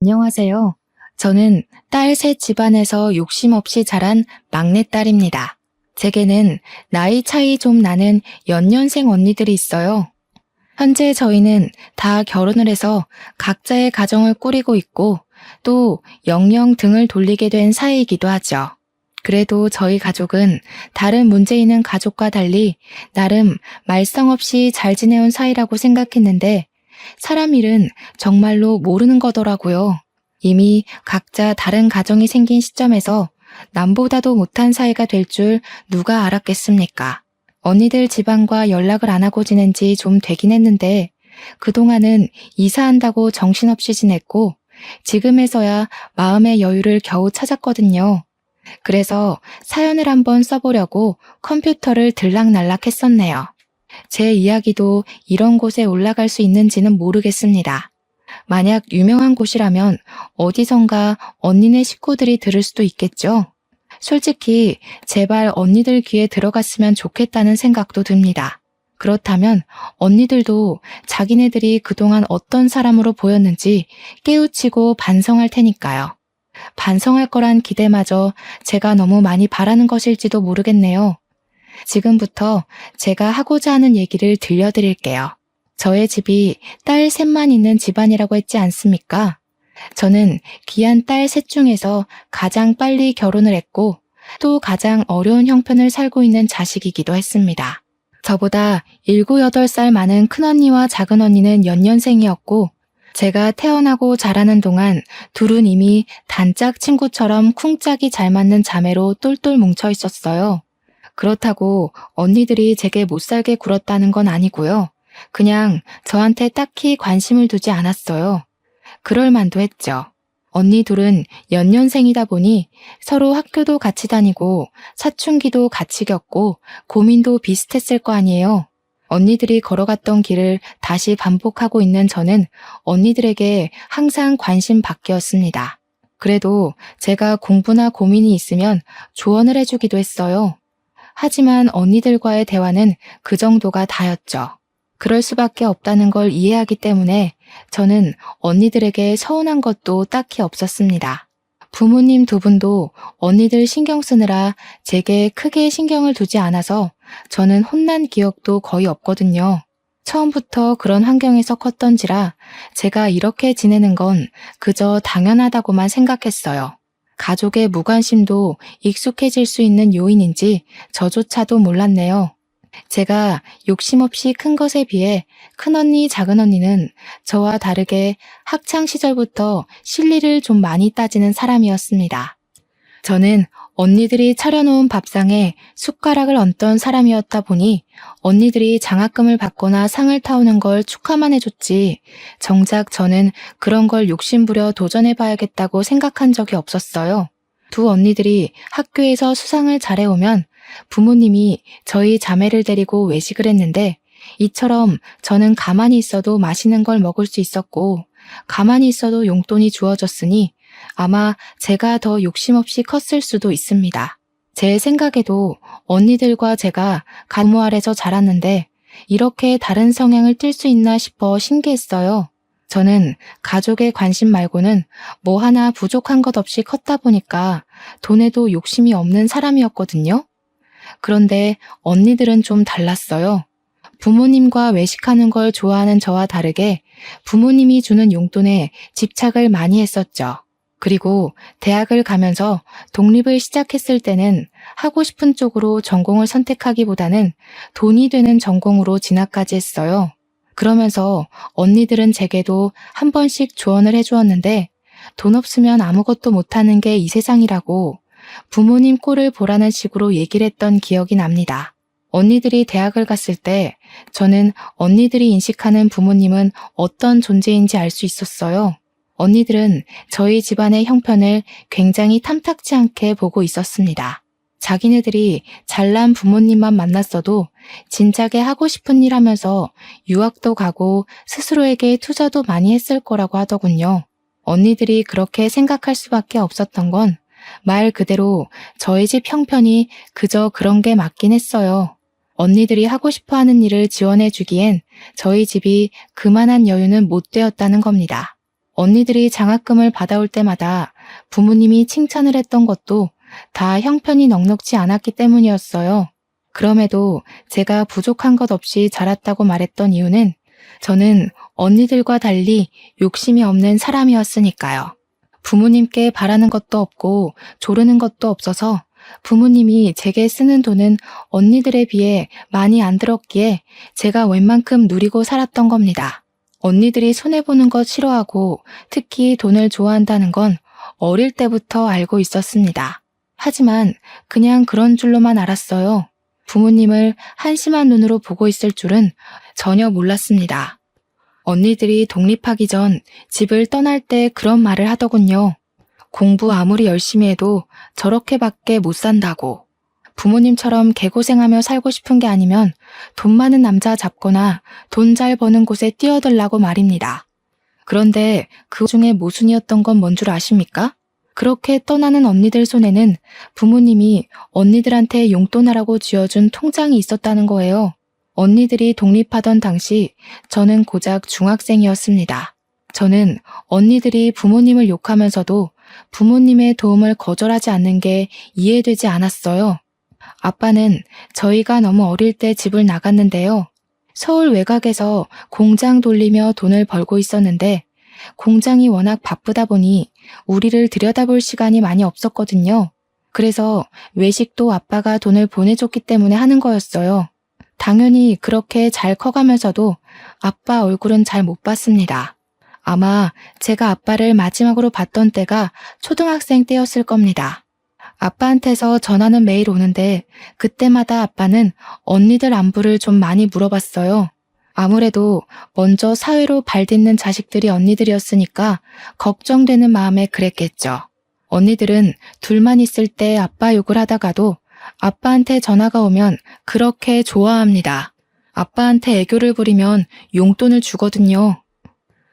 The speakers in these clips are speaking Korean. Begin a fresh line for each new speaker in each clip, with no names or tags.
안녕하세요. 저는 딸 셋 집안에서 욕심 없이 자란 막내딸입니다. 제게는 나이 차이 좀 나는 연년생 언니들이 있어요. 현재 저희는 다 결혼을 해서 각자의 가정을 꾸리고 있고 또 영영 등을 돌리게 된 사이이기도 하죠. 그래도 저희 가족은 다른 문제 있는 가족과 달리 나름 말썽 없이 잘 지내온 사이라고 생각했는데 사람 일은 정말로 모르는 거더라고요. 이미 각자 다른 가정이 생긴 시점에서 남보다도 못한 사이가 될 줄 누가 알았겠습니까? 언니들 집안과 연락을 안 하고 지낸 지 좀 되긴 했는데 그동안은 이사한다고 정신없이 지냈고 지금에서야 마음의 여유를 겨우 찾았거든요. 그래서 사연을 한번 써보려고 컴퓨터를 들락날락 했었네요. 제 이야기도 이런 곳에 올라갈 수 있는지는 모르겠습니다. 만약 유명한 곳이라면 어디선가 언니네 식구들이 들을 수도 있겠죠? 솔직히 제발 언니들 귀에 들어갔으면 좋겠다는 생각도 듭니다. 그렇다면 언니들도 자기네들이 그동안 어떤 사람으로 보였는지 깨우치고 반성할 테니까요. 반성할 거란 기대마저 제가 너무 많이 바라는 것일지도 모르겠네요. 지금부터 제가 하고자 하는 얘기를 들려드릴게요. 저의 집이 딸 셋만 있는 집안이라고 했지 않습니까? 저는 귀한 딸 셋 중에서 가장 빨리 결혼을 했고 또 가장 어려운 형편을 살고 있는 자식이기도 했습니다. 저보다 7, 8살 많은 큰언니와 작은언니는 연년생이었고 제가 태어나고 자라는 동안 둘은 이미 단짝 친구처럼 쿵짝이 잘 맞는 자매로 똘똘 뭉쳐 있었어요. 그렇다고 언니들이 제게 못살게 굴었다는 건 아니고요. 그냥 저한테 딱히 관심을 두지 않았어요. 그럴 만도 했죠. 언니 둘은 연년생이다 보니 서로 학교도 같이 다니고 사춘기도 같이 겪고 고민도 비슷했을 거 아니에요. 언니들이 걸어갔던 길을 다시 반복하고 있는 저는 언니들에게 항상 관심 받기였습니다. 그래도 제가 공부나 고민이 있으면 조언을 해주기도 했어요. 하지만 언니들과의 대화는 그 정도가 다였죠. 그럴 수밖에 없다는 걸 이해하기 때문에 저는 언니들에게 서운한 것도 딱히 없었습니다. 부모님 두 분도 언니들 신경 쓰느라 제게 크게 신경을 두지 않아서 저는 혼난 기억도 거의 없거든요. 처음부터 그런 환경에서 컸던지라 제가 이렇게 지내는 건 그저 당연하다고만 생각했어요. 가족의 무관심도 익숙해질 수 있는 요인인지 저조차도 몰랐네요. 제가 욕심 없이 큰 것에 비해 큰언니, 작은언니는 저와 다르게 학창 시절부터 실리를 좀 많이 따지는 사람이었습니다. 저는 언니들이 차려놓은 밥상에 숟가락을 얹던 사람이었다 보니 언니들이 장학금을 받거나 상을 타오는 걸 축하만 해줬지 정작 저는 그런 걸 욕심부려 도전해봐야겠다고 생각한 적이 없었어요. 두 언니들이 학교에서 수상을 잘해오면 부모님이 저희 자매를 데리고 외식을 했는데 이처럼 저는 가만히 있어도 맛있는 걸 먹을 수 있었고 가만히 있어도 용돈이 주어졌으니 아마 제가 더 욕심 없이 컸을 수도 있습니다. 제 생각에도 언니들과 제가 가무 아래서 자랐는데 이렇게 다른 성향을 띨 수 있나 싶어 신기했어요. 저는 가족의 관심 말고는 뭐 하나 부족한 것 없이 컸다 보니까 돈에도 욕심이 없는 사람이었거든요. 그런데 언니들은 좀 달랐어요. 부모님과 외식하는 걸 좋아하는 저와 다르게 부모님이 주는 용돈에 집착을 많이 했었죠. 그리고 대학을 가면서 독립을 시작했을 때는 하고 싶은 쪽으로 전공을 선택하기보다는 돈이 되는 전공으로 진학까지 했어요. 그러면서 언니들은 제게도 한 번씩 조언을 해주었는데 돈 없으면 아무것도 못하는 게 이 세상이라고 부모님 꼴을 보라는 식으로 얘기를 했던 기억이 납니다. 언니들이 대학을 갔을 때 저는 언니들이 인식하는 부모님은 어떤 존재인지 알 수 있었어요. 언니들은 저희 집안의 형편을 굉장히 탐탁지 않게 보고 있었습니다. 자기네들이 잘난 부모님만 만났어도 진작에 하고 싶은 일 하면서 유학도 가고 스스로에게 투자도 많이 했을 거라고 하더군요. 언니들이 그렇게 생각할 수밖에 없었던 건 말 그대로 저희 집 형편이 그저 그런 게 맞긴 했어요. 언니들이 하고 싶어 하는 일을 지원해 주기엔 저희 집이 그만한 여유는 못 되었다는 겁니다. 언니들이 장학금을 받아올 때마다 부모님이 칭찬을 했던 것도 다 형편이 넉넉지 않았기 때문이었어요. 그럼에도 제가 부족한 것 없이 자랐다고 말했던 이유는 저는 언니들과 달리 욕심이 없는 사람이었으니까요. 부모님께 바라는 것도 없고 조르는 것도 없어서 부모님이 제게 쓰는 돈은 언니들에 비해 많이 안 들었기에 제가 웬만큼 누리고 살았던 겁니다. 언니들이 손해보는 것 싫어하고 특히 돈을 좋아한다는 건 어릴 때부터 알고 있었습니다. 하지만 그냥 그런 줄로만 알았어요. 부모님을 한심한 눈으로 보고 있을 줄은 전혀 몰랐습니다. 언니들이 독립하기 전 집을 떠날 때 그런 말을 하더군요. 공부 아무리 열심히 해도 저렇게밖에 못 산다고. 부모님처럼 개고생하며 살고 싶은 게 아니면 돈 많은 남자 잡거나 돈 잘 버는 곳에 뛰어들라고 말입니다. 그런데 그 중에 모순이었던 건 뭔 줄 아십니까? 그렇게 떠나는 언니들 손에는 부모님이 언니들한테 용돈하라고 쥐어준 통장이 있었다는 거예요. 언니들이 독립하던 당시 저는 고작 중학생이었습니다. 저는 언니들이 부모님을 욕하면서도 부모님의 도움을 거절하지 않는 게 이해되지 않았어요. 아빠는 저희가 너무 어릴 때 집을 나갔는데요. 서울 외곽에서 공장 돌리며 돈을 벌고 있었는데 공장이 워낙 바쁘다 보니 우리를 들여다볼 시간이 많이 없었거든요. 그래서 외식도 아빠가 돈을 보내줬기 때문에 하는 거였어요. 당연히 그렇게 잘 커가면서도 아빠 얼굴은 잘 못 봤습니다. 아마 제가 아빠를 마지막으로 봤던 때가 초등학생 때였을 겁니다. 아빠한테서 전화는 매일 오는데 그때마다 아빠는 언니들 안부를 좀 많이 물어봤어요. 아무래도 먼저 사회로 발딛는 자식들이 언니들이었으니까 걱정되는 마음에 그랬겠죠. 언니들은 둘만 있을 때 아빠 욕을 하다가도 아빠한테 전화가 오면 그렇게 좋아합니다. 아빠한테 애교를 부리면 용돈을 주거든요.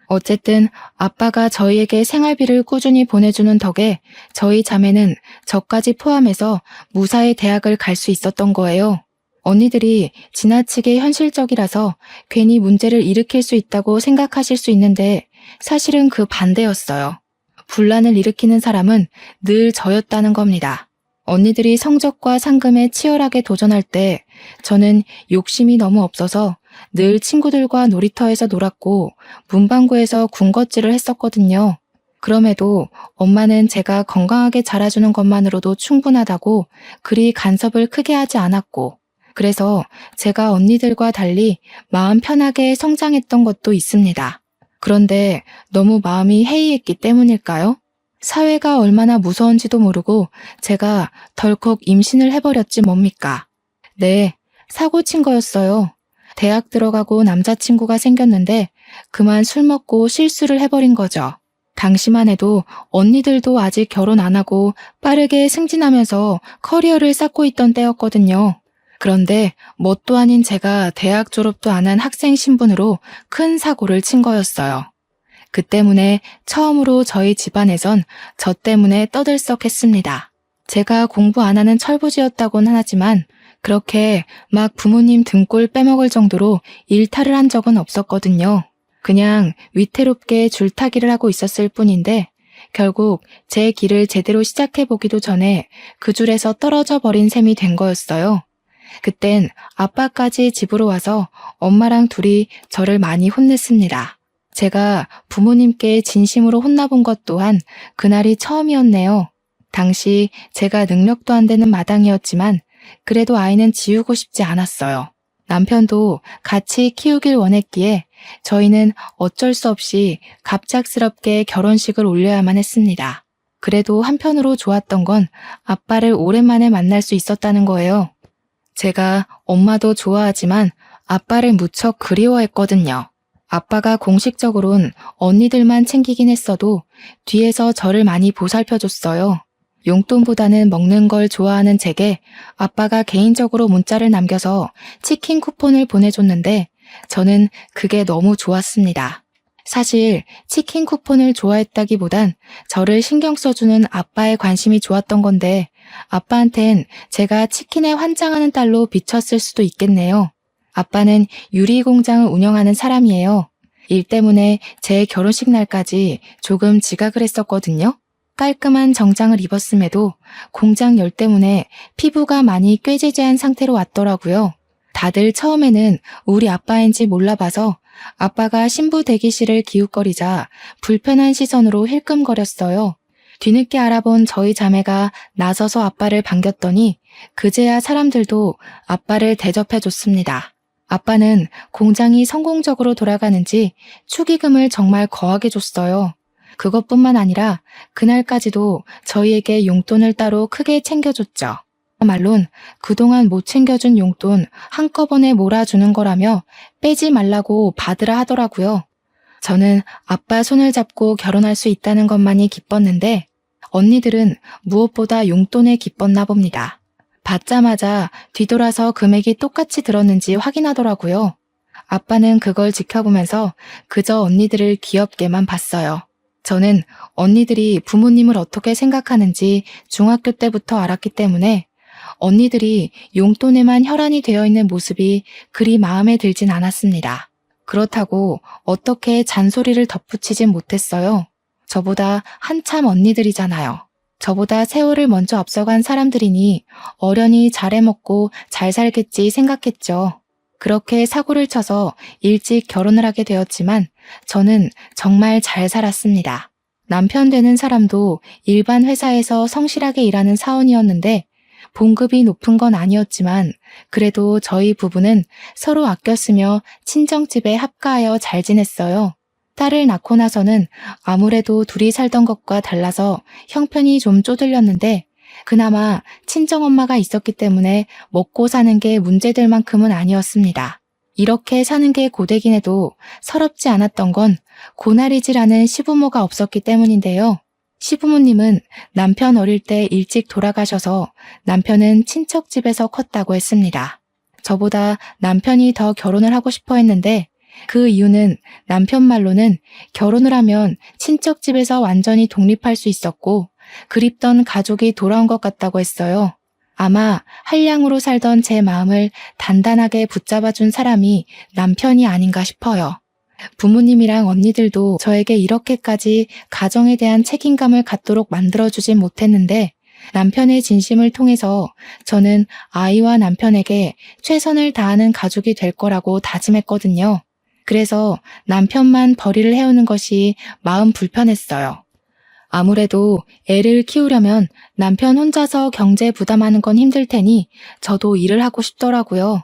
어쨌든 아빠가 저희에게 생활비를 꾸준히 보내주는 덕에 저희 자매는 저까지 포함해서 무사히 대학을 갈 수 있었던 거예요. 언니들이 지나치게 현실적이라서 괜히 문제를 일으킬 수 있다고 생각하실 수 있는데 사실은 그 반대였어요. 분란을 일으키는 사람은 늘 저였다는 겁니다. 언니들이 성적과 상금에 치열하게 도전할 때 저는 욕심이 너무 없어서 늘 친구들과 놀이터에서 놀았고 문방구에서 군것질을 했었거든요. 그럼에도 엄마는 제가 건강하게 자라주는 것만으로도 충분하다고 그리 간섭을 크게 하지 않았고 그래서 제가 언니들과 달리 마음 편하게 성장했던 것도 있습니다. 그런데 너무 마음이 해이했기 때문일까요? 사회가 얼마나 무서운지도 모르고 제가 덜컥 임신을 해버렸지 뭡니까? 네, 사고 친 거였어요. 대학 들어가고 남자친구가 생겼는데 그만 술 먹고 실수를 해버린 거죠. 당시만 해도 언니들도 아직 결혼 안 하고 빠르게 승진하면서 커리어를 쌓고 있던 때였거든요. 그런데 뭣도 아닌 제가 대학 졸업도 안 한 학생 신분으로 큰 사고를 친 거였어요. 그 때문에 처음으로 저희 집안에선 저 때문에 떠들썩했습니다. 제가 공부 안 하는 철부지였다고는 하지만 그렇게 막 부모님 등골 빼먹을 정도로 일탈을 한 적은 없었거든요. 그냥 위태롭게 줄타기를 하고 있었을 뿐인데 결국 제 길을 제대로 시작해보기도 전에 그 줄에서 떨어져 버린 셈이 된 거였어요. 그땐 아빠까지 집으로 와서 엄마랑 둘이 저를 많이 혼냈습니다. 제가 부모님께 진심으로 혼나본 것 또한 그날이 처음이었네요. 당시 제가 능력도 안 되는 마당이었지만 그래도 아이는 지우고 싶지 않았어요. 남편도 같이 키우길 원했기에 저희는 어쩔 수 없이 갑작스럽게 결혼식을 올려야만 했습니다. 그래도 한편으로 좋았던 건 아빠를 오랜만에 만날 수 있었다는 거예요. 제가 엄마도 좋아하지만 아빠를 무척 그리워했거든요. 아빠가 공식적으로는 언니들만 챙기긴 했어도 뒤에서 저를 많이 보살펴줬어요. 용돈보다는 먹는 걸 좋아하는 제게 아빠가 개인적으로 문자를 남겨서 치킨 쿠폰을 보내줬는데 저는 그게 너무 좋았습니다. 사실 치킨 쿠폰을 좋아했다기보단 저를 신경 써주는 아빠의 관심이 좋았던 건데 아빠한텐 제가 치킨에 환장하는 딸로 비쳤을 수도 있겠네요. 아빠는 유리 공장을 운영하는 사람이에요. 일 때문에 제 결혼식 날까지 조금 지각을 했었거든요. 깔끔한 정장을 입었음에도 공장 열 때문에 피부가 많이 꾀지지한 상태로 왔더라고요. 다들 처음에는 우리 아빠인지 몰라봐서 아빠가 신부 대기실을 기웃거리자 불편한 시선으로 힐끔거렸어요. 뒤늦게 알아본 저희 자매가 나서서 아빠를 반겼더니 그제야 사람들도 아빠를 대접해줬습니다. 아빠는 공장이 성공적으로 돌아가는지 축의금을 정말 거하게 줬어요. 그것뿐만 아니라 그날까지도 저희에게 용돈을 따로 크게 챙겨줬죠. 말론 그동안 못 챙겨준 용돈 한꺼번에 몰아주는 거라며 빼지 말라고 받으라 하더라고요. 저는 아빠 손을 잡고 결혼할 수 있다는 것만이 기뻤는데 언니들은 무엇보다 용돈에 기뻤나 봅니다. 받자마자 뒤돌아서 금액이 똑같이 들었는지 확인하더라고요. 아빠는 그걸 지켜보면서 그저 언니들을 귀엽게만 봤어요. 저는 언니들이 부모님을 어떻게 생각하는지 중학교 때부터 알았기 때문에 언니들이 용돈에만 혈안이 되어 있는 모습이 그리 마음에 들진 않았습니다. 그렇다고 어떻게 잔소리를 덧붙이진 못했어요. 저보다 한참 언니들이잖아요. 저보다 세월을 먼저 앞서간 사람들이니 어련히 잘해먹고 잘 살겠지 생각했죠. 그렇게 사고를 쳐서 일찍 결혼을 하게 되었지만 저는 정말 잘 살았습니다. 남편 되는 사람도 일반 회사에서 성실하게 일하는 사원이었는데 봉급이 높은 건 아니었지만 그래도 저희 부부는 서로 아껴 쓰며 친정집에 합가하여 잘 지냈어요. 딸을 낳고 나서는 아무래도 둘이 살던 것과 달라서 형편이 좀 쪼들렸는데 그나마 친정엄마가 있었기 때문에 먹고 사는 게 문제될 만큼은 아니었습니다. 이렇게 사는 게 고되긴 해도 서럽지 않았던 건 고나리지라는 시부모가 없었기 때문인데요. 시부모님은 남편 어릴 때 일찍 돌아가셔서 남편은 친척집에서 컸다고 했습니다. 저보다 남편이 더 결혼을 하고 싶어 했는데 그 이유는 남편 말로는 결혼을 하면 친척집에서 완전히 독립할 수 있었고 그립던 가족이 돌아온 것 같다고 했어요. 아마 한량으로 살던 제 마음을 단단하게 붙잡아준 사람이 남편이 아닌가 싶어요. 부모님이랑 언니들도 저에게 이렇게까지 가정에 대한 책임감을 갖도록 만들어주진 못했는데 남편의 진심을 통해서 저는 아이와 남편에게 최선을 다하는 가족이 될 거라고 다짐했거든요. 그래서 남편만 벌이를 해오는 것이 마음 불편했어요. 아무래도 애를 키우려면 남편 혼자서 경제 부담하는 건 힘들 테니 저도 일을 하고 싶더라고요.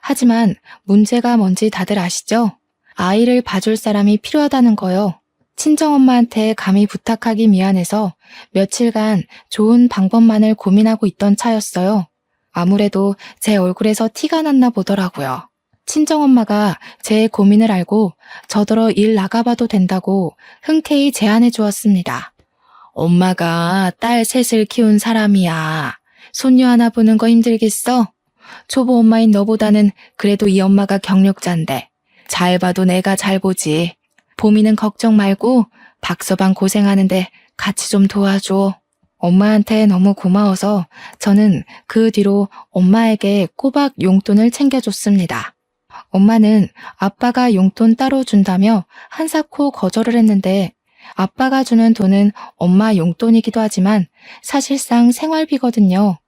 하지만 문제가 뭔지 다들 아시죠? 아이를 봐줄 사람이 필요하다는 거요. 친정엄마한테 감히 부탁하기 미안해서 며칠간 좋은 방법만을 고민하고 있던 차였어요. 아무래도 제 얼굴에서 티가 났나 보더라고요. 친정엄마가 제 고민을 알고 저더러 일 나가봐도 된다고 흔쾌히 제안해 주었습니다. 엄마가 딸 셋을 키운 사람이야. 손녀 하나 보는 거 힘들겠어? 초보 엄마인 너보다는 그래도 이 엄마가 경력자인데 잘 봐도 내가 잘 보지. 보미는 걱정 말고 박서방 고생하는데 같이 좀 도와줘. 엄마한테 너무 고마워서 저는 그 뒤로 엄마에게 꼬박 용돈을 챙겨줬습니다. 엄마는 아빠가 용돈 따로 준다며 한사코 거절을 했는데 아빠가 주는 돈은 엄마 용돈이기도 하지만 사실상 생활비거든요.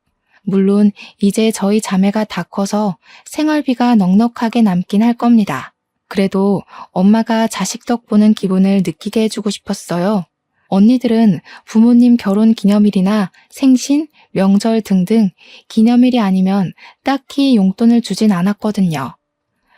물론 이제 저희 자매가 다 커서 생활비가 넉넉하게 남긴 할 겁니다. 그래도 엄마가 자식 덕 보는 기분을 느끼게 해주고 싶었어요. 언니들은 부모님 결혼 기념일이나 생신, 명절 등등 기념일이 아니면 딱히 용돈을 주진 않았거든요.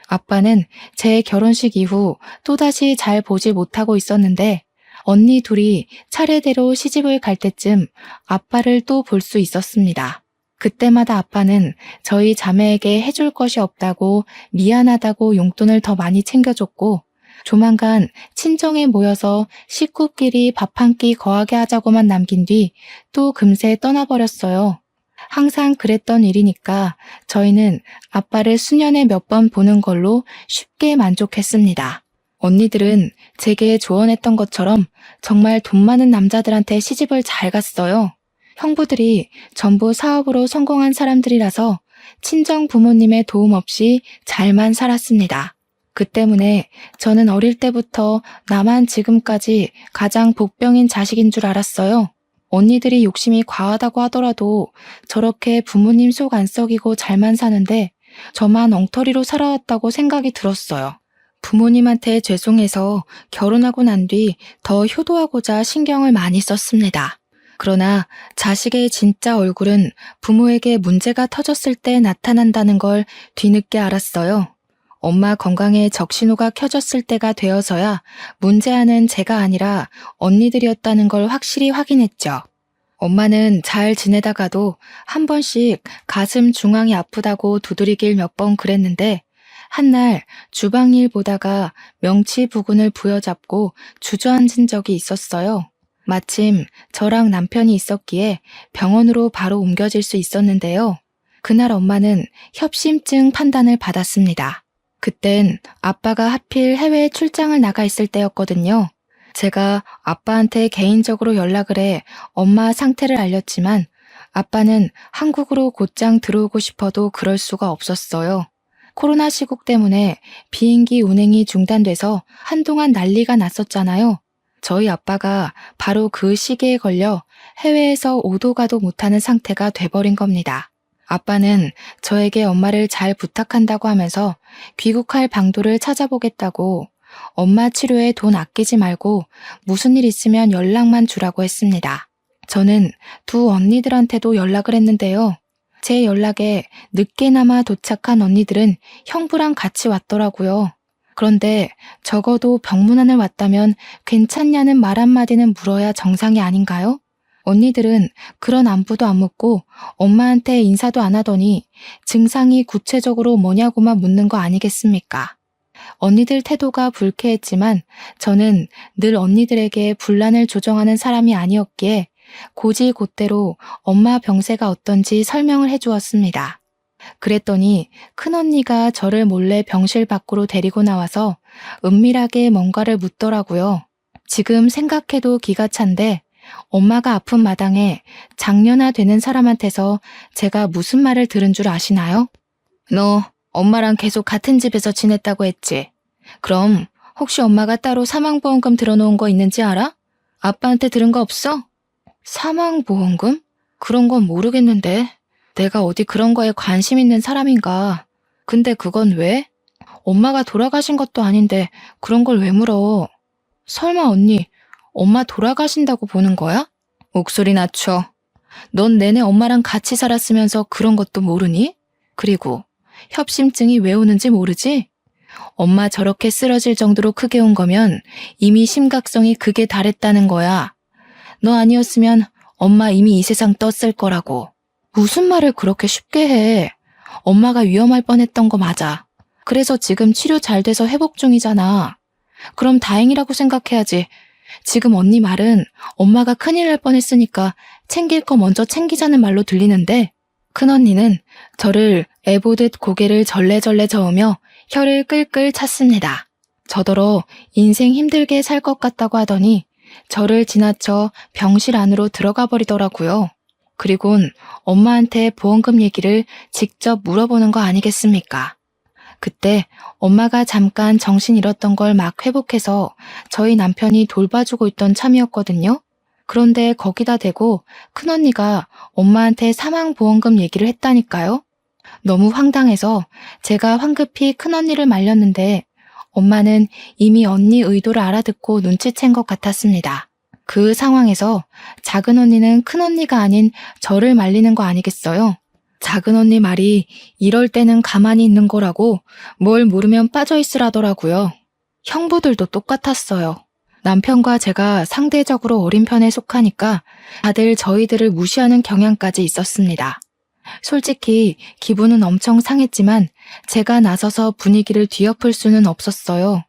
아빠는 제 결혼식 이후 또다시 잘 보지 못하고 있었는데 언니 둘이 차례대로 시집을 갈 때쯤 아빠를 또 볼 수 있었습니다. 그때마다 아빠는 저희 자매에게 해줄 것이 없다고 미안하다고 용돈을 더 많이 챙겨줬고 조만간 친정에 모여서 식구끼리 밥 한 끼 거하게 하자고만 남긴 뒤 또 금세 떠나버렸어요. 항상 그랬던 일이니까 저희는 아빠를 수년에 몇 번 보는 걸로 쉽게 만족했습니다. 언니들은 제게 조언했던 것처럼 정말 돈 많은 남자들한테 시집을 잘 갔어요. 형부들이 전부 사업으로 성공한 사람들이라서 친정 부모님의 도움 없이 잘만 살았습니다. 그 때문에 저는 어릴 때부터 나만 지금까지 가장 복병인 자식인 줄 알았어요. 언니들이 욕심이 과하다고 하더라도 저렇게 부모님 속 안 썩이고 잘만 사는데 저만 엉터리로 살아왔다고 생각이 들었어요. 부모님한테 죄송해서 결혼하고 난 뒤 더 효도하고자 신경을 많이 썼습니다. 그러나 자식의 진짜 얼굴은 부모에게 문제가 터졌을 때 나타난다는 걸 뒤늦게 알았어요. 엄마 건강에 적신호가 켜졌을 때가 되어서야 문제아는 제가 아니라 언니들이었다는 걸 확실히 확인했죠. 엄마는 잘 지내다가도 한 번씩 가슴 중앙이 아프다고 두드리길 몇 번 그랬는데 한날 주방일 보다가 명치 부근을 부여잡고 주저앉은 적이 있었어요. 마침 저랑 남편이 있었기에 병원으로 바로 옮겨질 수 있었는데요. 그날 엄마는 협심증 판단을 받았습니다. 그땐 아빠가 하필 해외에 출장을 나가 있을 때였거든요. 제가 아빠한테 개인적으로 연락을 해 엄마 상태를 알렸지만 아빠는 한국으로 곧장 들어오고 싶어도 그럴 수가 없었어요. 코로나 시국 때문에 비행기 운행이 중단돼서 한동안 난리가 났었잖아요. 저희 아빠가 바로 그 시기에 걸려 해외에서 오도 가도 못하는 상태가 돼버린 겁니다. 아빠는 저에게 엄마를 잘 부탁한다고 하면서 귀국할 방도를 찾아보겠다고 엄마 치료에 돈 아끼지 말고 무슨 일 있으면 연락만 주라고 했습니다. 저는 두 언니들한테도 연락을 했는데요. 제 연락에 늦게나마 도착한 언니들은 형부랑 같이 왔더라고요. 그런데 적어도 병문안을 왔다면 괜찮냐는 말 한마디는 물어야 정상이 아닌가요? 언니들은 그런 안부도 안 묻고 엄마한테 인사도 안 하더니 증상이 구체적으로 뭐냐고만 묻는 거 아니겠습니까? 언니들 태도가 불쾌했지만 저는 늘 언니들에게 분란을 조정하는 사람이 아니었기에 고지곧대로 엄마 병세가 어떤지 설명을 해주었습니다. 그랬더니 큰언니가 저를 몰래 병실 밖으로 데리고 나와서 은밀하게 뭔가를 묻더라고요. 지금 생각해도 기가 찬데 엄마가 아픈 마당에 장년아 되는 사람한테서 제가 무슨 말을 들은 줄 아시나요? 너 엄마랑 계속 같은 집에서 지냈다고 했지? 그럼 혹시 엄마가 따로 사망보험금 들어놓은 거 있는지 알아? 아빠한테 들은 거 없어? 사망보험금? 그런 건 모르겠는데. 내가 어디 그런 거에 관심 있는 사람인가. 근데 그건 왜? 엄마가 돌아가신 것도 아닌데 그런 걸 왜 물어? 설마 언니, 엄마 돌아가신다고 보는 거야? 목소리 낮춰. 넌 내내 엄마랑 같이 살았으면서 그런 것도 모르니? 그리고 협심증이 왜 오는지 모르지? 엄마 저렇게 쓰러질 정도로 크게 온 거면 이미 심각성이 극에 달했다는 거야. 너 아니었으면 엄마 이미 이 세상 떴을 거라고. 무슨 말을 그렇게 쉽게 해. 엄마가 위험할 뻔했던 거 맞아. 그래서 지금 치료 잘 돼서 회복 중이잖아. 그럼 다행이라고 생각해야지. 지금 언니 말은 엄마가 큰일 날 뻔했으니까 챙길 거 먼저 챙기자는 말로 들리는데 큰언니는 저를 애보듯 고개를 절레절레 저으며 혀를 끌끌 찼습니다. 저더러 인생 힘들게 살 것 같다고 하더니 저를 지나쳐 병실 안으로 들어가 버리더라고요. 그리곤 엄마한테 보험금 얘기를 직접 물어보는 거 아니겠습니까? 그때 엄마가 잠깐 정신 잃었던 걸 막 회복해서 저희 남편이 돌봐주고 있던 참이었거든요. 그런데 거기다 대고 큰언니가 엄마한테 사망보험금 얘기를 했다니까요. 너무 황당해서 제가 황급히 큰언니를 말렸는데 엄마는 이미 언니 의도를 알아듣고 눈치챈 것 같았습니다. 그 상황에서 작은 언니는 큰 언니가 아닌 저를 말리는 거 아니겠어요? 작은 언니 말이 이럴 때는 가만히 있는 거라고 뭘 모르면 빠져있으라더라고요. 형부들도 똑같았어요. 남편과 제가 상대적으로 어린 편에 속하니까 다들 저희들을 무시하는 경향까지 있었습니다. 솔직히 기분은 엄청 상했지만 제가 나서서 분위기를 뒤엎을 수는 없었어요.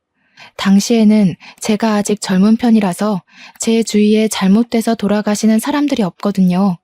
당시에는 제가 아직 젊은 편이라서 제 주위에 잘못돼서 돌아가시는 사람들이 없거든요.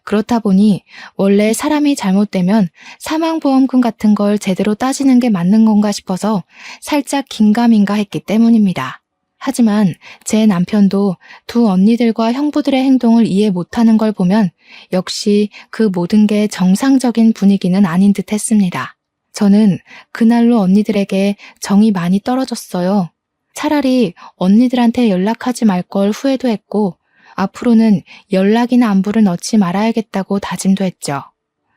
그렇다 보니 원래 사람이 잘못되면 사망보험금 같은 걸 제대로 따지는 게 맞는 건가 싶어서 살짝 긴가민가 했기 때문입니다. 하지만 제 남편도 두 언니들과 형부들의 행동을 이해 못하는 걸 보면 역시 그 모든 게 정상적인 분위기는 아닌 듯 했습니다. 저는 그날로 언니들에게 정이 많이 떨어졌어요. 차라리 언니들한테 연락하지 말 걸 후회도 했고, 앞으로는 연락이나 안부를 넣지 말아야겠다고 다짐도 했죠.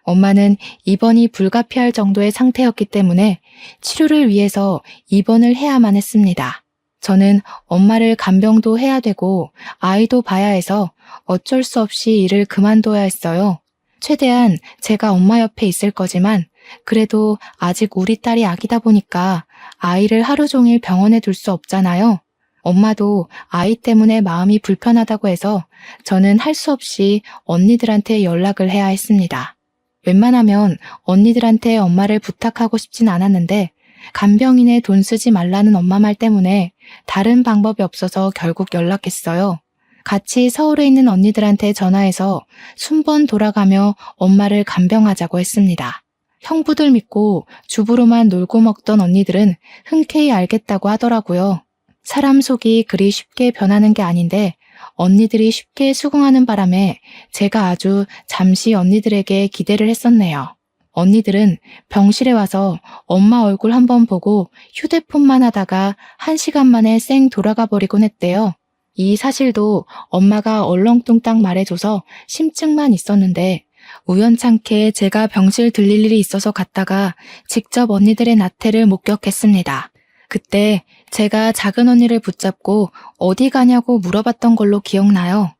엄마는 입원이 불가피할 정도의 상태였기 때문에 치료를 위해서 입원을 해야만 했습니다. 저는 엄마를 간병도 해야 되고 아이도 봐야 해서 어쩔 수 없이 일을 그만둬야 했어요. 최대한 제가 엄마 옆에 있을 거지만 그래도 아직 우리 딸이 아기다 보니까 아이를 하루 종일 병원에 둘 수 없잖아요. 엄마도 아이 때문에 마음이 불편하다고 해서 저는 할 수 없이 언니들한테 연락을 해야 했습니다. 웬만하면 언니들한테 엄마를 부탁하고 싶진 않았는데 간병인에 돈 쓰지 말라는 엄마 말 때문에 다른 방법이 없어서 결국 연락했어요. 같이 서울에 있는 언니들한테 전화해서 순번 돌아가며 엄마를 간병하자고 했습니다. 형부들 믿고 주부로만 놀고 먹던 언니들은 흔쾌히 알겠다고 하더라고요. 사람 속이 그리 쉽게 변하는 게 아닌데 언니들이 쉽게 수긍하는 바람에 제가 아주 잠시 언니들에게 기대를 했었네요. 언니들은 병실에 와서 엄마 얼굴 한번 보고 휴대폰만 하다가 1시간 만에 쌩 돌아가 버리곤 했대요. 이 사실도 엄마가 얼렁뚱땅 말해줘서 심증만 있었는데 우연찮게 제가 병실 들릴 일이 있어서 갔다가 직접 언니들의 나태를 목격했습니다. 그때 제가 작은 언니를 붙잡고 어디 가냐고 물어봤던 걸로 기억나요.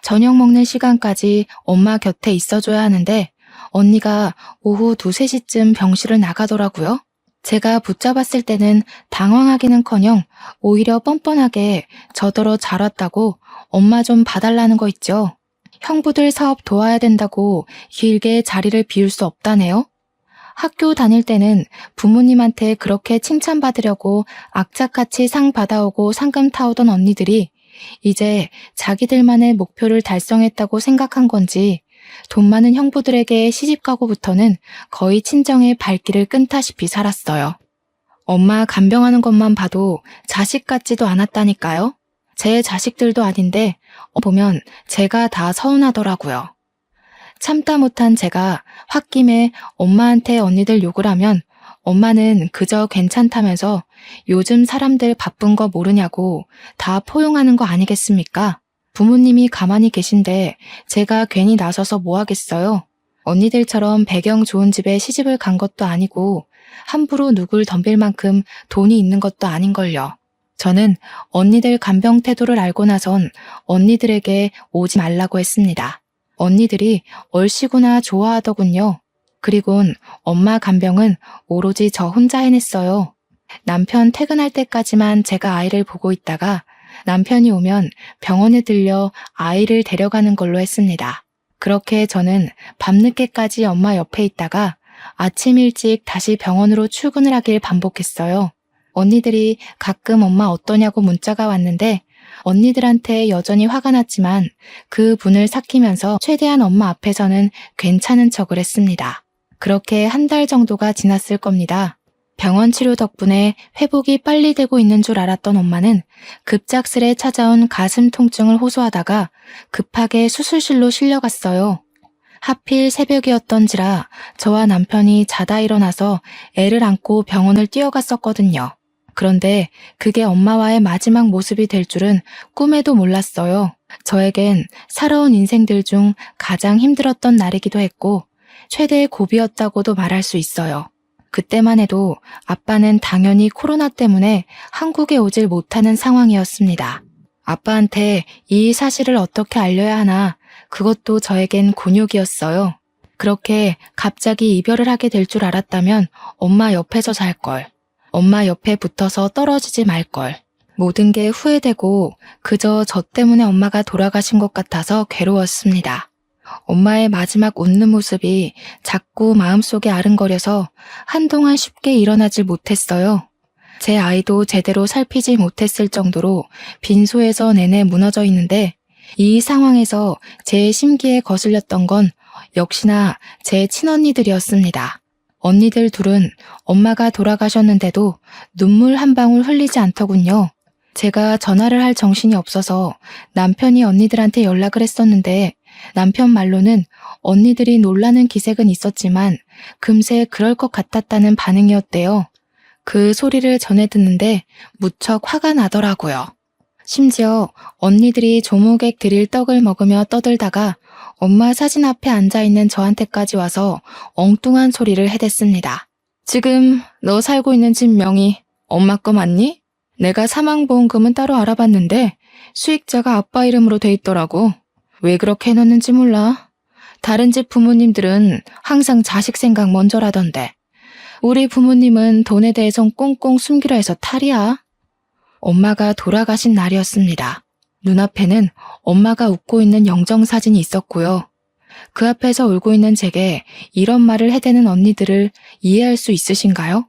저녁 먹는 시간까지 엄마 곁에 있어줘야 하는데 언니가 오후 2, 3시쯤 병실을 나가더라고요. 제가 붙잡았을 때는 당황하기는커녕 오히려 뻔뻔하게 저더러 잘 왔다고 엄마 좀 봐달라는 거 있죠. 형부들 사업 도와야 된다고 길게 자리를 비울 수 없다네요. 학교 다닐 때는 부모님한테 그렇게 칭찬받으려고 악착같이 상 받아오고 상금 타오던 언니들이 이제 자기들만의 목표를 달성했다고 생각한 건지 돈 많은 형부들에게 시집가고부터는 거의 친정의 발길을 끈다시피 살았어요. 엄마 간병하는 것만 봐도 자식 같지도 않았다니까요. 제 자식들도 아닌데 보면 제가 다 서운하더라고요. 참다 못한 제가 홧김에 엄마한테 언니들 욕을 하면 엄마는 그저 괜찮다면서 요즘 사람들 바쁜 거 모르냐고 다 포용하는 거 아니겠습니까? 부모님이 가만히 계신데 제가 괜히 나서서 뭐 하겠어요? 언니들처럼 배경 좋은 집에 시집을 간 것도 아니고 함부로 누굴 덤빌 만큼 돈이 있는 것도 아닌걸요. 저는 언니들 간병 태도를 알고 나선 언니들에게 오지 말라고 했습니다. 언니들이 얼씨구나 좋아하더군요. 그리곤 엄마 간병은 오로지 저 혼자 해냈어요. 남편 퇴근할 때까지만 제가 아이를 보고 있다가 남편이 오면 병원에 들려 아이를 데려가는 걸로 했습니다. 그렇게 저는 밤늦게까지 엄마 옆에 있다가 아침 일찍 다시 병원으로 출근을 하길 반복했어요. 언니들이 가끔 엄마 어떠냐고 문자가 왔는데 언니들한테 여전히 화가 났지만 그 분을 삭히면서 최대한 엄마 앞에서는 괜찮은 척을 했습니다. 그렇게 1달 정도가 지났을 겁니다. 병원 치료 덕분에 회복이 빨리 되고 있는 줄 알았던 엄마는 급작스레 찾아온 가슴 통증을 호소하다가 급하게 수술실로 실려갔어요. 하필 새벽이었던지라 저와 남편이 자다 일어나서 애를 안고 병원을 뛰어갔었거든요. 그런데 그게 엄마와의 마지막 모습이 될 줄은 꿈에도 몰랐어요. 저에겐 살아온 인생들 중 가장 힘들었던 날이기도 했고 최대의 고비였다고도 말할 수 있어요. 그때만 해도 아빠는 당연히 코로나 때문에 한국에 오질 못하는 상황이었습니다. 아빠한테 이 사실을 어떻게 알려야 하나 그것도 저에겐 곤욕이었어요. 그렇게 갑자기 이별을 하게 될 줄 알았다면 엄마 옆에서 잘 걸. 엄마 옆에 붙어서 떨어지지 말걸. 모든 게 후회되고 그저 저 때문에 엄마가 돌아가신 것 같아서 괴로웠습니다. 엄마의 마지막 웃는 모습이 자꾸 마음속에 아른거려서 한동안 쉽게 일어나질 못했어요. 제 아이도 제대로 살피지 못했을 정도로 빈소에서 내내 무너져 있는데 이 상황에서 제 심기에 거슬렸던 건 역시나 제 친언니들이었습니다. 언니들 둘은 엄마가 돌아가셨는데도 눈물 한 방울 흘리지 않더군요. 제가 전화를 할 정신이 없어서 남편이 언니들한테 연락을 했었는데 남편 말로는 언니들이 놀라는 기색은 있었지만 금세 그럴 것 같았다는 반응이었대요. 그 소리를 전해 듣는데 무척 화가 나더라고요. 심지어 언니들이 조모객 드릴 떡을 먹으며 떠들다가 엄마 사진 앞에 앉아있는 저한테까지 와서 엉뚱한 소리를 해댔습니다. 지금 너 살고 있는 집 명의 엄마 거 맞니? 내가 사망보험금은 따로 알아봤는데 수익자가 아빠 이름으로 돼 있더라고. 왜 그렇게 해놨는지 몰라. 다른 집 부모님들은 항상 자식 생각 먼저라던데 우리 부모님은 돈에 대해선 꽁꽁 숨기려 해서 탈이야. 엄마가 돌아가신 날이었습니다. 눈앞에는 엄마가 웃고 있는 영정사진이 있었고요. 그 앞에서 울고 있는 제게 이런 말을 해대는 언니들을 이해할 수 있으신가요?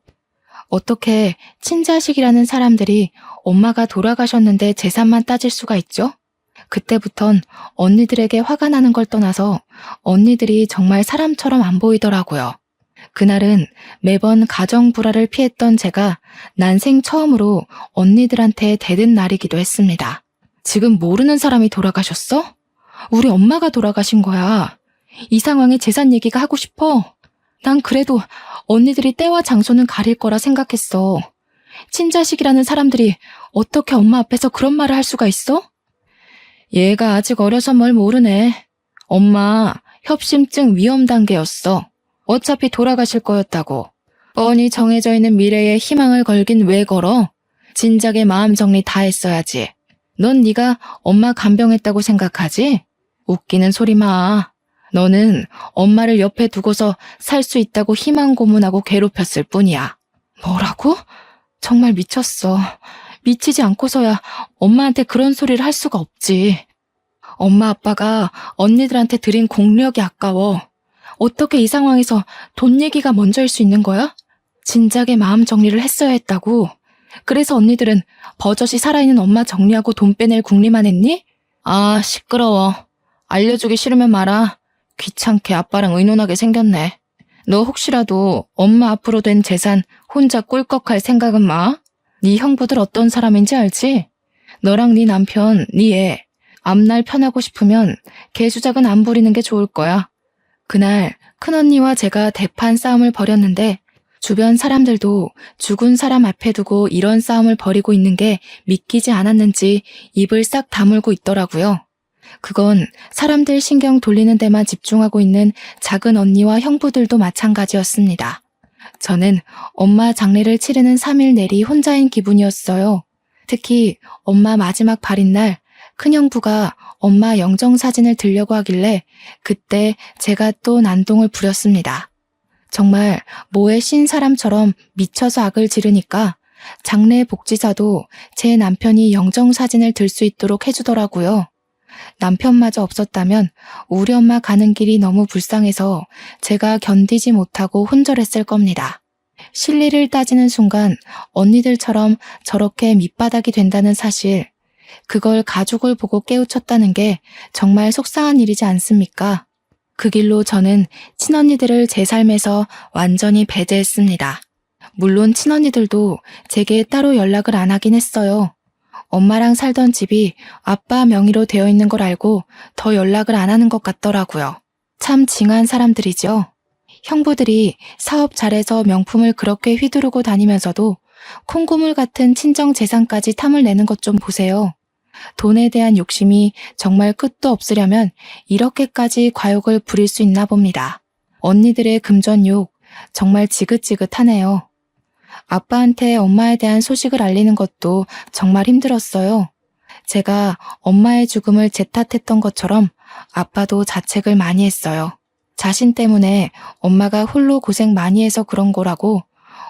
어떻게 친자식이라는 사람들이 엄마가 돌아가셨는데 재산만 따질 수가 있죠? 그때부턴 언니들에게 화가 나는 걸 떠나서 언니들이 정말 사람처럼 안 보이더라고요. 그날은 매번 가정 불화를 피했던 제가 난생 처음으로 언니들한테 대든 날이기도 했습니다. 지금 모르는 사람이 돌아가셨어? 우리 엄마가 돌아가신 거야. 이 상황에 재산 얘기가 하고 싶어. 난 그래도 언니들이 때와 장소는 가릴 거라 생각했어. 친자식이라는 사람들이 어떻게 엄마 앞에서 그런 말을 할 수가 있어? 얘가 아직 어려서 뭘 모르네. 엄마 협심증 위험 단계였어. 어차피 돌아가실 거였다고. 뻔히 정해져 있는 미래에 희망을 걸긴 왜 걸어? 진작에 마음 정리 다 했어야지. 넌 네가 엄마 간병했다고 생각하지? 웃기는 소리 마. 너는 엄마를 옆에 두고서 살 수 있다고 희망 고문하고 괴롭혔을 뿐이야. 뭐라고? 정말 미쳤어. 미치지 않고서야 엄마한테 그런 소리를 할 수가 없지. 엄마 아빠가 언니들한테 드린 공력이 아까워. 어떻게 이 상황에서 돈 얘기가 먼저일 수 있는 거야? 진작에 마음 정리를 했어야 했다고. 그래서 언니들은 버젓이 살아있는 엄마 정리하고 돈 빼낼 궁리만 했니? 아, 시끄러워. 알려주기 싫으면 말아. 귀찮게 아빠랑 의논하게 생겼네. 너 혹시라도 엄마 앞으로 된 재산 혼자 꿀꺽할 생각은 마. 네 형부들 어떤 사람인지 알지? 너랑 네 남편, 네 애. 앞날 편하고 싶으면 개수작은 안 부리는 게 좋을 거야. 그날 큰언니와 제가 대판 싸움을 벌였는데 주변 사람들도 죽은 사람 앞에 두고 이런 싸움을 벌이고 있는 게 믿기지 않았는지 입을 싹 다물고 있더라고요. 그건 사람들 신경 돌리는 데만 집중하고 있는 작은 언니와 형부들도 마찬가지였습니다. 저는 엄마 장례를 치르는 3일 내리 혼자인 기분이었어요. 특히 엄마 마지막 발인 날 큰형부가 엄마 영정사진을 들려고 하길래 그때 제가 또 난동을 부렸습니다. 정말 뭐에 신 사람처럼 미쳐서 악을 지르니까 장례 복지사도 제 남편이 영정사진을 들 수 있도록 해주더라고요. 남편마저 없었다면 우리 엄마 가는 길이 너무 불쌍해서 제가 견디지 못하고 혼절했을 겁니다. 실리를 따지는 순간 언니들처럼 저렇게 밑바닥이 된다는 사실, 그걸 가족을 보고 깨우쳤다는 게 정말 속상한 일이지 않습니까? 그 길로 저는 친언니들을 제 삶에서 완전히 배제했습니다. 물론 친언니들도 제게 따로 연락을 안 하긴 했어요. 엄마랑 살던 집이 아빠 명의로 되어 있는 걸 알고 더 연락을 안 하는 것 같더라고요. 참 징한 사람들이죠. 형부들이 사업 잘해서 명품을 그렇게 휘두르고 다니면서도 콩고물 같은 친정 재산까지 탐을 내는 것 좀 보세요. 돈에 대한 욕심이 정말 끝도 없으려면 이렇게까지 과욕을 부릴 수 있나 봅니다. 언니들의 금전욕 정말 지긋지긋하네요. 아빠한테 엄마에 대한 소식을 알리는 것도 정말 힘들었어요. 제가 엄마의 죽음을 제 탓했던 것처럼 아빠도 자책을 많이 했어요. 자신 때문에 엄마가 홀로 고생 많이 해서 그런 거라고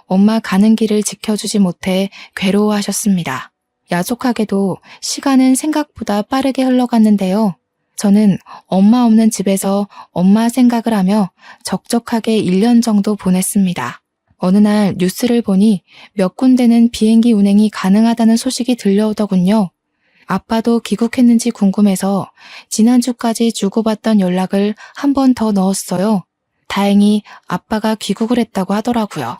엄마 가는 길을 지켜주지 못해 괴로워하셨습니다. 야속하게도 시간은 생각보다 빠르게 흘러갔는데요. 저는 엄마 없는 집에서 엄마 생각을 하며 적적하게 1년 정도 보냈습니다. 어느 날 뉴스를 보니 몇 군데는 비행기 운행이 가능하다는 소식이 들려오더군요. 아빠도 귀국했는지 궁금해서 지난주까지 주고받던 연락을 한 번 더 넣었어요. 다행히 아빠가 귀국을 했다고 하더라고요.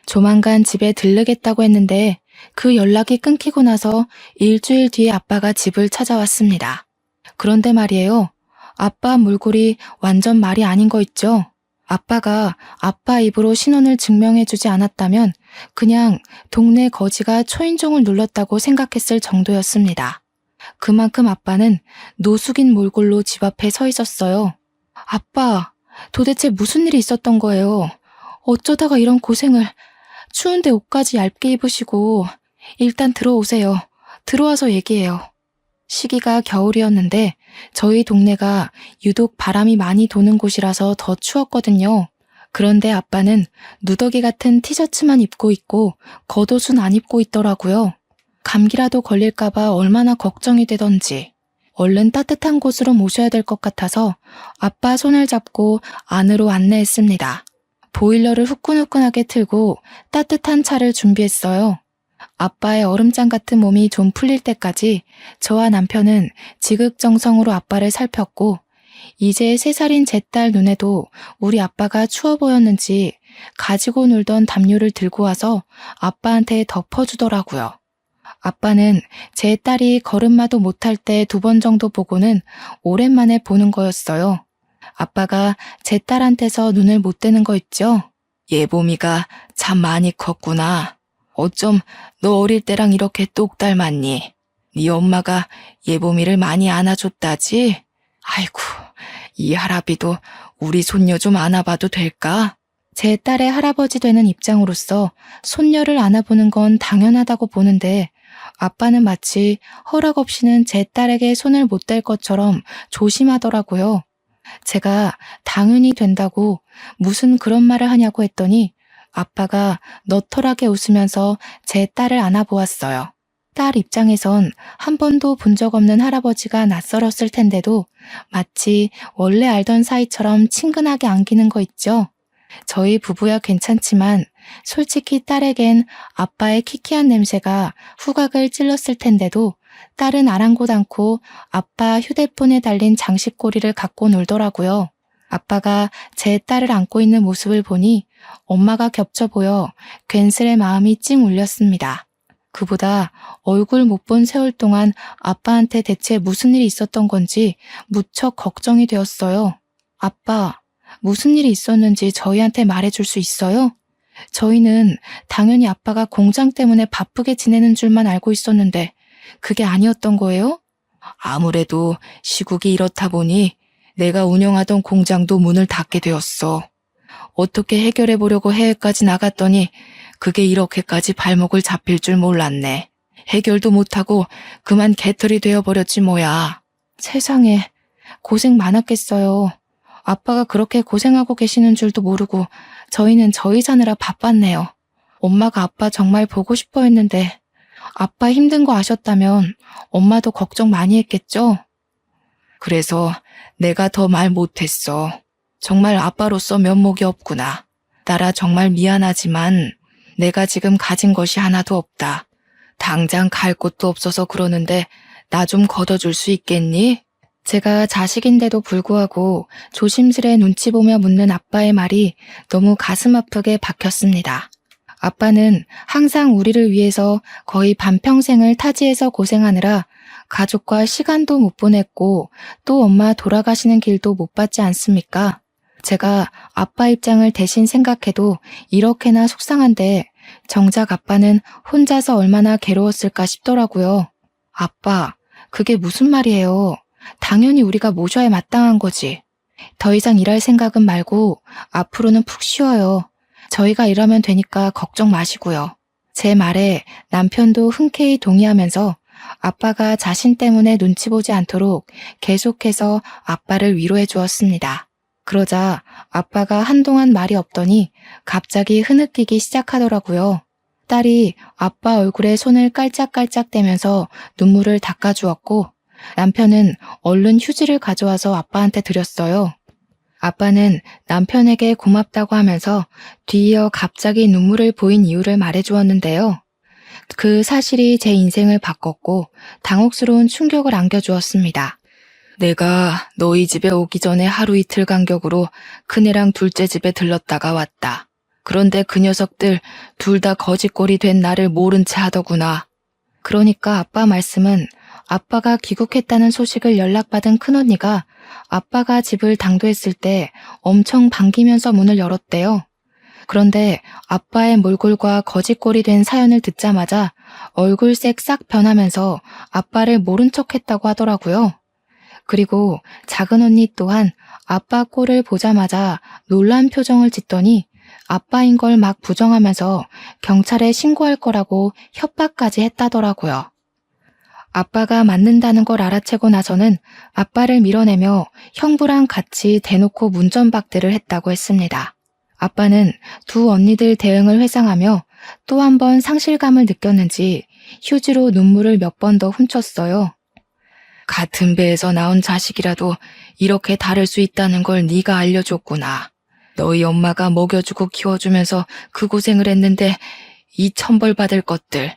조만간 집에 들르겠다고 했는데 그 연락이 끊기고 나서 일주일 뒤에 아빠가 집을 찾아왔습니다. 그런데 말이에요. 아빠 몰골이 완전 말이 아닌 거 있죠? 아빠가 아빠 입으로 신원을 증명해주지 않았다면 그냥 동네 거지가 초인종을 눌렀다고 생각했을 정도였습니다. 그만큼 아빠는 노숙인 몰골로 집 앞에 서 있었어요. 아빠, 도대체 무슨 일이 있었던 거예요? 어쩌다가 이런 고생을, 추운데 옷까지 얇게 입으시고, 일단 들어오세요. 들어와서 얘기해요. 시기가 겨울이었는데 저희 동네가 유독 바람이 많이 도는 곳이라서 더 추웠거든요. 그런데 아빠는 누더기 같은 티셔츠만 입고 있고 겉옷은 안 입고 있더라고요. 감기라도 걸릴까봐 얼마나 걱정이 되던지. 얼른 따뜻한 곳으로 모셔야 될 것 같아서 아빠 손을 잡고 안으로 안내했습니다. 보일러를 후끈후끈하게 틀고 따뜻한 차를 준비했어요. 아빠의 얼음장 같은 몸이 좀 풀릴 때까지 저와 남편은 지극정성으로 아빠를 살폈고 이제 3살인 제 딸 눈에도 우리 아빠가 추워 보였는지 가지고 놀던 담요를 들고 와서 아빠한테 덮어주더라고요. 아빠는 제 딸이 걸음마도 못할 때 2번 정도 보고는 오랜만에 보는 거였어요. 아빠가 제 딸한테서 눈을 못 떼는 거 있죠? 예봄이가 참 많이 컸구나. 어쩜 너 어릴 때랑 이렇게 똑 닮았니? 네 엄마가 예봄이를 많이 안아줬다지? 아이고, 이 할아비도 우리 손녀 좀 안아봐도 될까? 제 딸의 할아버지 되는 입장으로서 손녀를 안아보는 건 당연하다고 보는데 아빠는 마치 허락 없이는 제 딸에게 손을 못 댈 것처럼 조심하더라고요. 제가 당연히 된다고 무슨 그런 말을 하냐고 했더니 아빠가 너털하게 웃으면서 제 딸을 안아보았어요. 딸 입장에선 한 번도 본 적 없는 할아버지가 낯설었을 텐데도 마치 원래 알던 사이처럼 친근하게 안기는 거 있죠. 저희 부부야 괜찮지만 솔직히 딸에겐 아빠의 키키한 냄새가 후각을 찔렀을 텐데도 딸은 아랑곳 않고 아빠 휴대폰에 달린 장식고리를 갖고 놀더라고요. 아빠가 제 딸을 안고 있는 모습을 보니 엄마가 겹쳐 보여 괜스레 마음이 찡 울렸습니다. 그보다 얼굴 못 본 세월 동안 아빠한테 대체 무슨 일이 있었던 건지 무척 걱정이 되었어요. 아빠, 무슨 일이 있었는지 저희한테 말해줄 수 있어요? 저희는 당연히 아빠가 공장 때문에 바쁘게 지내는 줄만 알고 있었는데 그게 아니었던 거예요? 아무래도 시국이 이렇다 보니 내가 운영하던 공장도 문을 닫게 되었어. 어떻게 해결해 보려고 해외까지 나갔더니 그게 이렇게까지 발목을 잡힐 줄 몰랐네. 해결도 못하고 그만 개털이 되어버렸지 뭐야. 세상에, 고생 많았겠어요. 아빠가 그렇게 고생하고 계시는 줄도 모르고 저희는 저희 사느라 바빴네요. 엄마가 아빠 정말 보고 싶어 했는데 아빠 힘든 거 아셨다면 엄마도 걱정 많이 했겠죠? 그래서 내가 더 말 못했어. 정말 아빠로서 면목이 없구나. 딸아 정말 미안하지만 내가 지금 가진 것이 하나도 없다. 당장 갈 곳도 없어서 그러는데 나 좀 걷어줄 수 있겠니? 제가 자식인데도 불구하고 조심스레 눈치 보며 묻는 아빠의 말이 너무 가슴 아프게 박혔습니다. 아빠는 항상 우리를 위해서 거의 반평생을 타지에서 고생하느라 가족과 시간도 못 보냈고 또 엄마 돌아가시는 길도 못 봤지 않습니까? 제가 아빠 입장을 대신 생각해도 이렇게나 속상한데 정작 아빠는 혼자서 얼마나 괴로웠을까 싶더라고요. 아빠, 그게 무슨 말이에요? 당연히 우리가 모셔야 마땅한 거지. 더 이상 일할 생각은 말고 앞으로는 푹 쉬어요. 저희가 일하면 되니까 걱정 마시고요. 제 말에 남편도 흔쾌히 동의하면서 아빠가 자신 때문에 눈치 보지 않도록 계속해서 아빠를 위로해 주었습니다. 그러자 아빠가 한동안 말이 없더니 갑자기 흐느끼기 시작하더라고요. 딸이 아빠 얼굴에 손을 깔짝깔짝 대면서 눈물을 닦아주었고 남편은 얼른 휴지를 가져와서 아빠한테 드렸어요. 아빠는 남편에게 고맙다고 하면서 뒤이어 갑자기 눈물을 보인 이유를 말해주었는데요. 그 사실이 제 인생을 바꿨고 당혹스러운 충격을 안겨주었습니다. 내가 너희 집에 오기 전에 하루 이틀 간격으로 큰애랑 둘째 집에 들렀다가 왔다. 그런데 그 녀석들 둘 다 거지꼴이 된 나를 모른 채 하더구나. 그러니까 아빠 말씀은 아빠가 귀국했다는 소식을 연락받은 큰언니가 아빠가 집을 당도했을 때 엄청 반기면서 문을 열었대요. 그런데 아빠의 몰골과 거짓골이 된 사연을 듣자마자 얼굴색 싹 변하면서 아빠를 모른 척 했다고 하더라고요. 그리고 작은 언니 또한 아빠 꼴을 보자마자 놀란 표정을 짓더니 아빠인 걸 막 부정하면서 경찰에 신고할 거라고 협박까지 했다더라고요. 아빠가 맞는다는 걸 알아채고 나서는 아빠를 밀어내며 형부랑 같이 대놓고 문전박대를 했다고 했습니다. 아빠는 두 언니들 대응을 회상하며 또 한 번 상실감을 느꼈는지 휴지로 눈물을 몇 번 더 훔쳤어요. 같은 배에서 나온 자식이라도 이렇게 다를 수 있다는 걸 네가 알려줬구나. 너희 엄마가 먹여주고 키워주면서 그 고생을 했는데 이 천벌 받을 것들.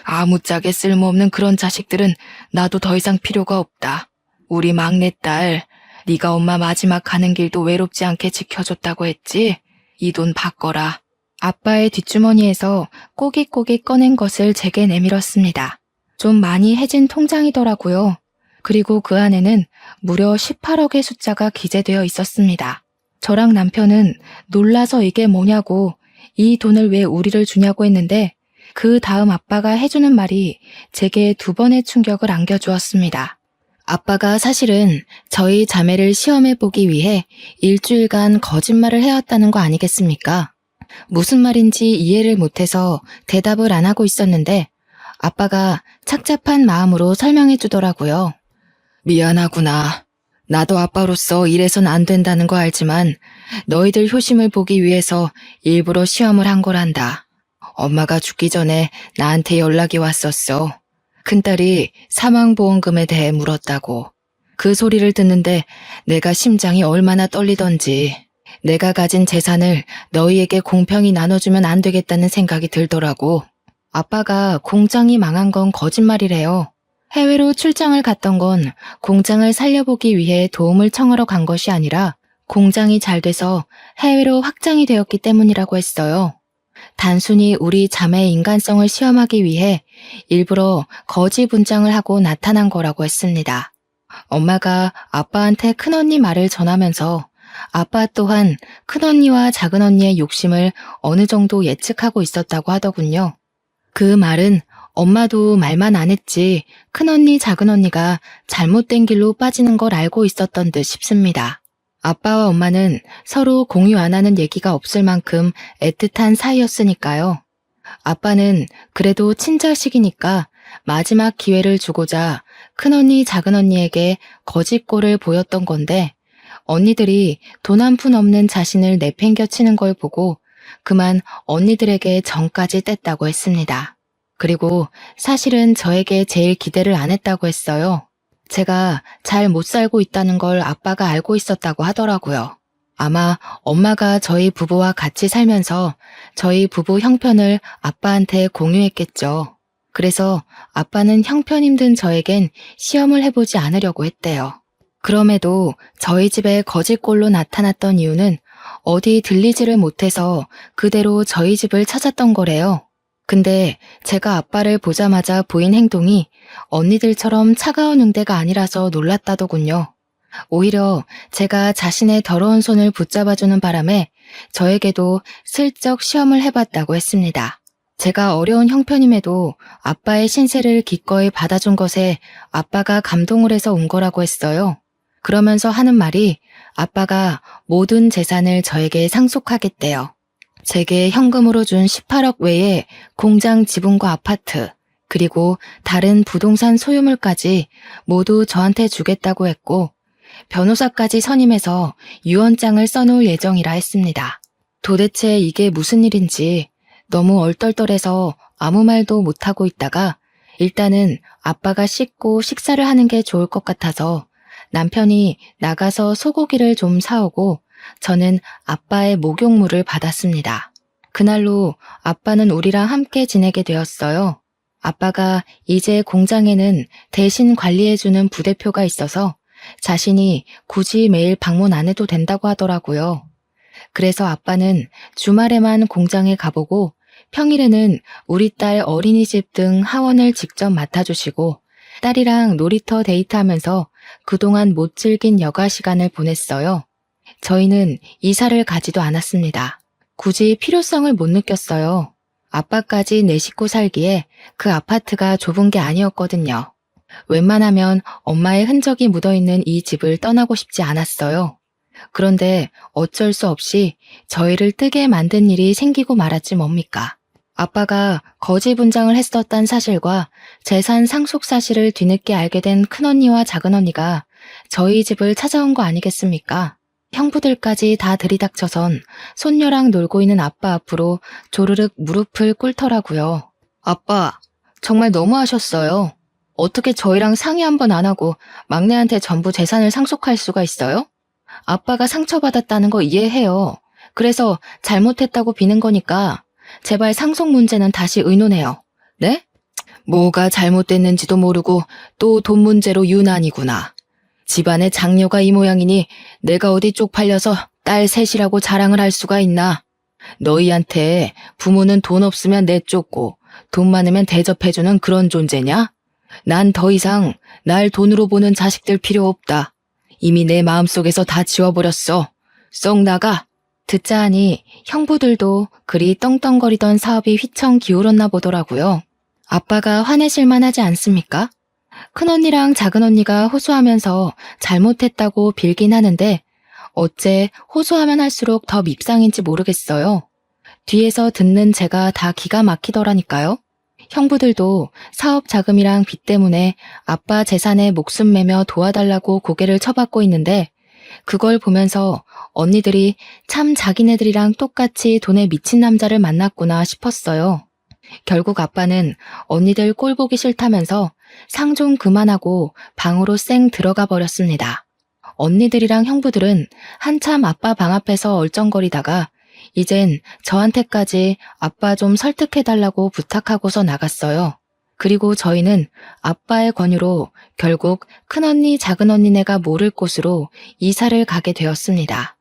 아무짝에 쓸모없는 그런 자식들은 나도 더 이상 필요가 없다. 우리 막내딸, 네가 엄마 마지막 가는 길도 외롭지 않게 지켜줬다고 했지? 이 돈 바꿔라. 아빠의 뒷주머니에서 꼬깃꼬깃 꺼낸 것을 제게 내밀었습니다. 좀 많이 해진 통장이더라고요. 그리고 그 안에는 무려 18억의 숫자가 기재되어 있었습니다. 저랑 남편은 놀라서 이게 뭐냐고, 이 돈을 왜 우리를 주냐고 했는데 그 다음 아빠가 해주는 말이 제게 두 번의 충격을 안겨주었습니다. 아빠가 사실은 저희 자매를 시험해보기 위해 일주일간 거짓말을 해왔다는 거 아니겠습니까? 무슨 말인지 이해를 못해서 대답을 안 하고 있었는데 아빠가 착잡한 마음으로 설명해 주더라고요. 미안하구나. 나도 아빠로서 이래선 안 된다는 거 알지만 너희들 효심을 보기 위해서 일부러 시험을 한 거란다. 엄마가 죽기 전에 나한테 연락이 왔었어. 큰딸이 사망보험금에 대해 물었다고. 그 소리를 듣는데 내가 심장이 얼마나 떨리던지. 내가 가진 재산을 너희에게 공평히 나눠주면 안 되겠다는 생각이 들더라고. 아빠가 공장이 망한 건 거짓말이래요. 해외로 출장을 갔던 건 공장을 살려보기 위해 도움을 청하러 간 것이 아니라 공장이 잘 돼서 해외로 확장이 되었기 때문이라고 했어요. 단순히 우리 자매의 인간성을 시험하기 위해 일부러 거짓 분장을 하고 나타난 거라고 했습니다. 엄마가 아빠한테 큰언니 말을 전하면서 아빠 또한 큰언니와 작은언니의 욕심을 어느 정도 예측하고 있었다고 하더군요. 그 말은 엄마도 말만 안 했지 큰언니 작은언니가 잘못된 길로 빠지는 걸 알고 있었던 듯 싶습니다. 아빠와 엄마는 서로 공유 안 하는 얘기가 없을 만큼 애틋한 사이였으니까요. 아빠는 그래도 친자식이니까 마지막 기회를 주고자 큰언니 작은언니에게 거짓골을 보였던 건데 언니들이 돈 한 푼 없는 자신을 내팽겨치는 걸 보고 그만 언니들에게 정까지 뗐다고 했습니다. 그리고 사실은 저에게 제일 기대를 안 했다고 했어요. 제가 잘 못 살고 있다는 걸 아빠가 알고 있었다고 하더라고요. 아마 엄마가 저희 부부와 같이 살면서 저희 부부 형편을 아빠한테 공유했겠죠. 그래서 아빠는 형편 힘든 저에겐 시험을 해보지 않으려고 했대요. 그럼에도 저희 집에 거짓골로 나타났던 이유는 어디 들리지를 못해서 그대로 저희 집을 찾았던 거래요. 근데 제가 아빠를 보자마자 보인 행동이 언니들처럼 차가운 응대가 아니라서 놀랐다더군요. 오히려 제가 자신의 더러운 손을 붙잡아주는 바람에 저에게도 슬쩍 시험을 해봤다고 했습니다. 제가 어려운 형편임에도 아빠의 신세를 기꺼이 받아준 것에 아빠가 감동을 해서 온 거라고 했어요. 그러면서 하는 말이 아빠가 모든 재산을 저에게 상속하겠대요. 제게 현금으로 준 18억 외에 공장 지분과 아파트, 그리고 다른 부동산 소유물까지 모두 저한테 주겠다고 했고 변호사까지 선임해서 유언장을 써놓을 예정이라 했습니다. 도대체 이게 무슨 일인지 너무 얼떨떨해서 아무 말도 못하고 있다가 일단은 아빠가 씻고 식사를 하는 게 좋을 것 같아서 남편이 나가서 소고기를 좀 사오고 저는 아빠의 목욕물을 받았습니다. 그날로 아빠는 우리랑 함께 지내게 되었어요. 아빠가 이제 공장에는 대신 관리해주는 부대표가 있어서 자신이 굳이 매일 방문 안 해도 된다고 하더라고요. 그래서 아빠는 주말에만 공장에 가보고 평일에는 우리 딸 어린이집 등 하원을 직접 맡아주시고 딸이랑 놀이터 데이트하면서 그동안 못 즐긴 여가 시간을 보냈어요. 저희는 이사를 가지도 않았습니다. 굳이 필요성을 못 느꼈어요. 아빠까지 네 식구 살기에 그 아파트가 좁은 게 아니었거든요. 웬만하면 엄마의 흔적이 묻어있는 이 집을 떠나고 싶지 않았어요. 그런데 어쩔 수 없이 저희를 뜨게 만든 일이 생기고 말았지 뭡니까. 아빠가 거지 분장을 했었단 사실과 재산 상속 사실을 뒤늦게 알게 된 큰언니와 작은언니가 저희 집을 찾아온 거 아니겠습니까? 형부들까지 다 들이닥쳐선 손녀랑 놀고 있는 아빠 앞으로 조르륵 무릎을 꿇더라고요. 아빠, 정말 너무하셨어요. 어떻게 저희랑 상의 한 번 안 하고 막내한테 전부 재산을 상속할 수가 있어요? 아빠가 상처받았다는 거 이해해요. 그래서 잘못했다고 비는 거니까 제발 상속 문제는 다시 의논해요. 네? 뭐가 잘못됐는지도 모르고 또 돈 문제로 유난이구나. 집안의 장녀가 이 모양이니 내가 어디 쪽팔려서 딸 셋이라고 자랑을 할 수가 있나. 너희한테 부모는 돈 없으면 내쫓고 돈 많으면 대접해주는 그런 존재냐? 난 더 이상 날 돈으로 보는 자식들 필요 없다. 이미 내 마음속에서 다 지워버렸어. 썩 나가. 듣자 하니 형부들도 그리 떵떵거리던 사업이 휘청 기울었나 보더라고요. 아빠가 화내실만 하지 않습니까? 큰언니랑 작은언니가 호소하면서 잘못했다고 빌긴 하는데 어째 호소하면 할수록 더 밉상인지 모르겠어요. 뒤에서 듣는 제가 다 기가 막히더라니까요. 형부들도 사업 자금이랑 빚 때문에 아빠 재산에 목숨 매며 도와달라고 고개를 쳐받고 있는데 그걸 보면서 언니들이 참 자기네들이랑 똑같이 돈에 미친 남자를 만났구나 싶었어요. 결국 아빠는 언니들 꼴 보기 싫다면서 상 좀 그만하고 방으로 쌩 들어가 버렸습니다. 언니들이랑 형부들은 한참 아빠 방 앞에서 얼쩡거리다가 이젠 저한테까지 아빠 좀 설득해달라고 부탁하고서 나갔어요. 그리고 저희는 아빠의 권유로 결국 큰언니, 작은언니네가 모를 곳으로 이사를 가게 되었습니다.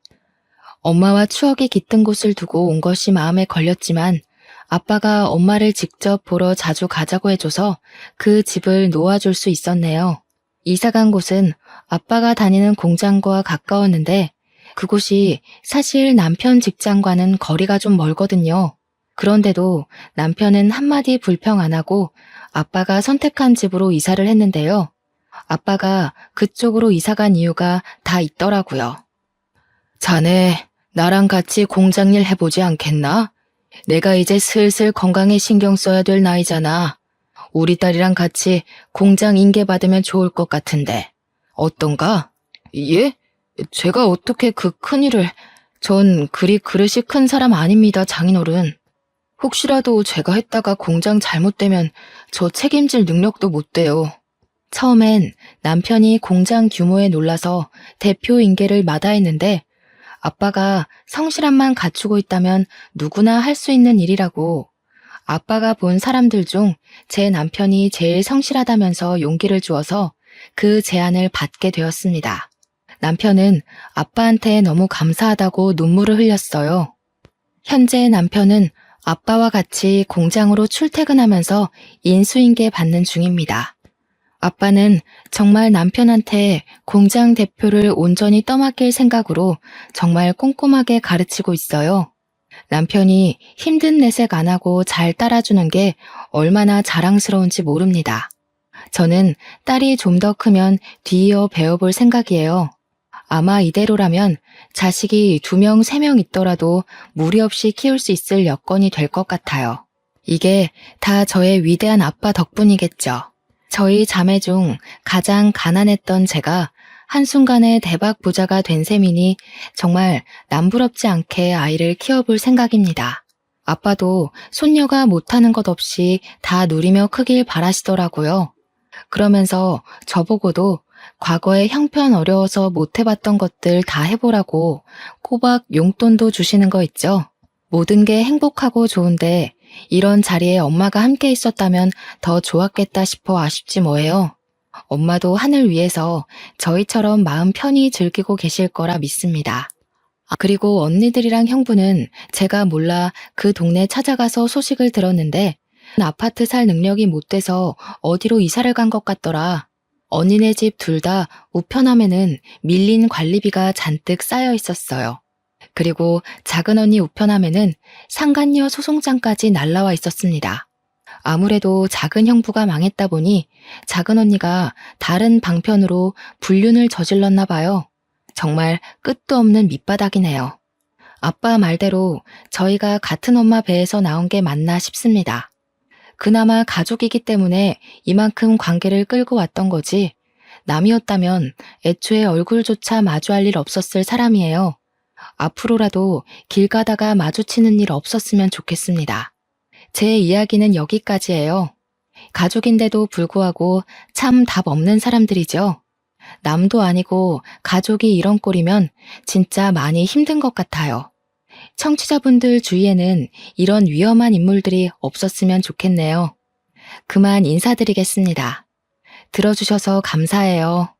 엄마와 추억이 깃든 곳을 두고 온 것이 마음에 걸렸지만 아빠가 엄마를 직접 보러 자주 가자고 해줘서 그 집을 놓아줄 수 있었네요. 이사 간 곳은 아빠가 다니는 공장과 가까웠는데 그곳이 사실 남편 직장과는 거리가 좀 멀거든요. 그런데도 남편은 한마디 불평 안 하고 아빠가 선택한 집으로 이사를 했는데요. 아빠가 그쪽으로 이사 간 이유가 다 있더라고요. 자네, 나랑 같이 공장 일 해보지 않겠나? 내가 이제 슬슬 건강에 신경 써야 될 나이잖아. 우리 딸이랑 같이 공장 인계 받으면 좋을 것 같은데. 어떤가? 예? 제가 어떻게 그 큰일을... 전 그리 그릇이 큰 사람 아닙니다, 장인어른. 혹시라도 제가 했다가 공장 잘못되면 저 책임질 능력도 못 돼요. 처음엔 남편이 공장 규모에 놀라서 대표 인계를 마다했는데 아빠가 성실함만 갖추고 있다면 누구나 할 수 있는 일이라고. 아빠가 본 사람들 중 제 남편이 제일 성실하다면서 용기를 주어서 그 제안을 받게 되었습니다. 남편은 아빠한테 너무 감사하다고 눈물을 흘렸어요. 현재 남편은 아빠와 같이 공장으로 출퇴근하면서 인수인계 받는 중입니다. 아빠는 정말 남편한테 공장 대표를 온전히 떠맡길 생각으로 정말 꼼꼼하게 가르치고 있어요. 남편이 힘든 내색 안 하고 잘 따라주는 게 얼마나 자랑스러운지 모릅니다. 저는 딸이 좀 더 크면 뒤이어 배워볼 생각이에요. 아마 이대로라면 자식이 2명, 3명 있더라도 무리 없이 키울 수 있을 여건이 될 것 같아요. 이게 다 저의 위대한 아빠 덕분이겠죠. 저희 자매 중 가장 가난했던 제가 한순간에 대박 부자가 된 셈이니 정말 남부럽지 않게 아이를 키워볼 생각입니다. 아빠도 손녀가 못하는 것 없이 다 누리며 크길 바라시더라고요. 그러면서 저보고도 과거에 형편 어려워서 못 해봤던 것들 다 해보라고 꼬박 용돈도 주시는 거 있죠. 모든 게 행복하고 좋은데 이런 자리에 엄마가 함께 있었다면 더 좋았겠다 싶어 아쉽지 뭐예요. 엄마도 하늘 위에서 저희처럼 마음 편히 즐기고 계실 거라 믿습니다. 그리고 언니들이랑 형부는 제가 몰라 그 동네 찾아가서 소식을 들었는데 아파트 살 능력이 못 돼서 어디로 이사를 간 것 같더라. 언니네 집 둘 다 우편함에는 밀린 관리비가 잔뜩 쌓여 있었어요. 그리고 작은 언니 우편함에는 상간녀 소송장까지 날라와 있었습니다. 아무래도 작은 형부가 망했다 보니 작은 언니가 다른 방편으로 불륜을 저질렀나 봐요. 정말 끝도 없는 밑바닥이네요. 아빠 말대로 저희가 같은 엄마 배에서 나온 게 맞나 싶습니다. 그나마 가족이기 때문에 이만큼 관계를 끌고 왔던 거지. 남이었다면 애초에 얼굴조차 마주할 일 없었을 사람이에요. 앞으로라도 길 가다가 마주치는 일 없었으면 좋겠습니다. 제 이야기는 여기까지예요. 가족인데도 불구하고 참 답 없는 사람들이죠. 남도 아니고 가족이 이런 꼴이면 진짜 많이 힘든 것 같아요. 청취자분들 주위에는 이런 위험한 인물들이 없었으면 좋겠네요. 그만 인사드리겠습니다. 들어주셔서 감사해요.